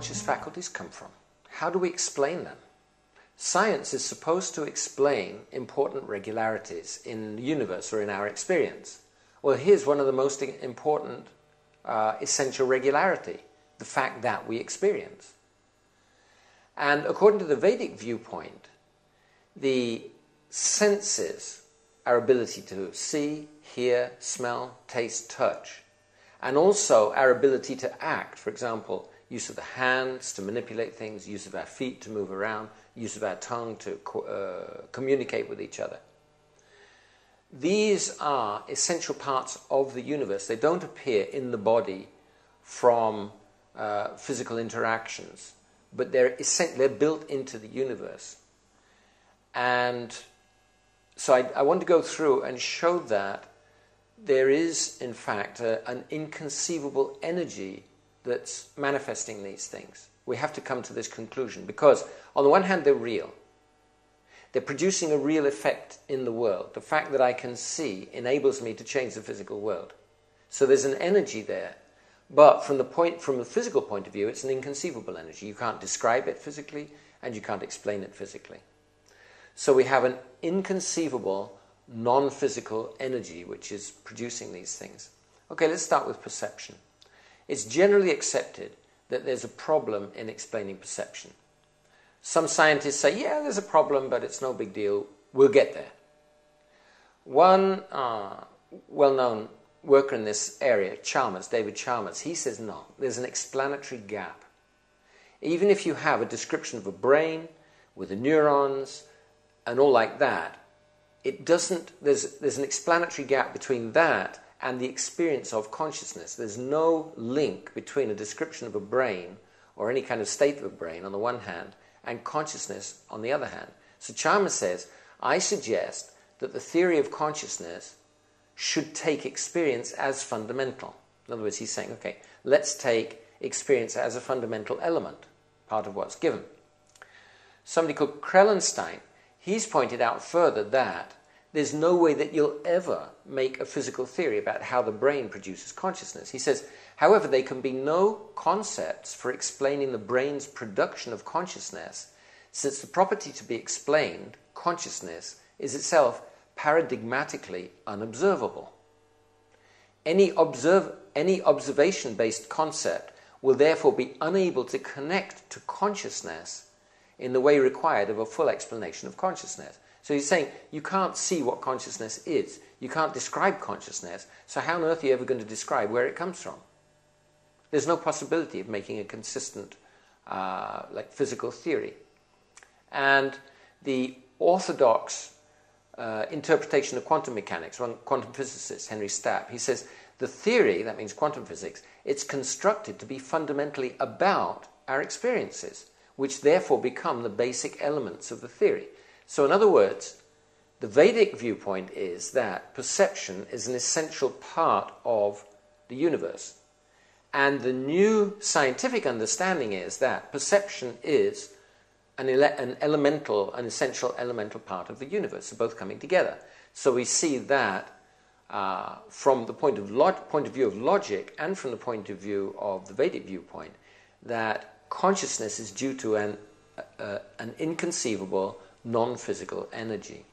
conscious faculties come from? How do we explain them? Science is supposed to explain important regularities in the universe or in our experience. Well, here's one of the most important essential regularity, the fact that we experience. And according to the Vedic viewpoint, the senses, our ability to see, hear, smell, taste, touch, and also our ability to act, for example, use of the hands to manipulate things, use of our feet to move around, use of our tongue to communicate with each other. These are essential parts of the universe. They don't appear in the body from physical interactions, but they're built into the universe. And so I want to go through and show that there is, in fact, an inconceivable energy that's manifesting these things. We have to come to this conclusion because, on the one hand, they're real. They're producing a real effect in the world. The fact that I can see enables me to change the physical world. So there's an energy there. But from the physical point of view, it's an inconceivable energy. You can't describe it physically, and you can't explain it physically. So we have an inconceivable, non-physical energy which is producing these things. Okay, let's start with perception. It's generally accepted that there's a problem in explaining perception. Some scientists say, yeah, there's a problem, but it's no big deal. We'll get there. One well-known worker in this area, Chalmers, David Chalmers, he says no, there's an explanatory gap. Even if you have a description of a brain with the neurons and all like that, there's an explanatory gap between that and the experience of consciousness. There's no link between a description of a brain or any kind of state of a brain on the one hand and consciousness on the other hand. So Chalmers says, I suggest that the theory of consciousness should take experience as fundamental. In other words, he's saying, okay, let's take experience as a fundamental element, part of what's given. Somebody called Krellenstein, he's pointed out further that there's no way that you'll ever make a physical theory about how the brain produces consciousness. He says, however, there can be no concepts for explaining the brain's production of consciousness, since the property to be explained, consciousness, is itself paradigmatically unobservable. Any observation-based concept will therefore be unable to connect to consciousness in the way required of a full explanation of consciousness. So he's saying you can't see what consciousness is. You can't describe consciousness. So how on earth are you ever going to describe where it comes from? There's no possibility of making a consistent physical theory. And the orthodox interpretation of quantum mechanics, one quantum physicist, Henry Stapp, he says the theory, that means quantum physics, it's constructed to be fundamentally about our experiences, which therefore become the basic elements of the theory. So in other words, the Vedic viewpoint is that perception is an essential part of the universe. And the new scientific understanding is that perception is an essential elemental part of the universe. They're both coming together. So we see that from the point of view of logic and from the point of view of the Vedic viewpoint, that consciousness is due to an inconceivable non-physical energy.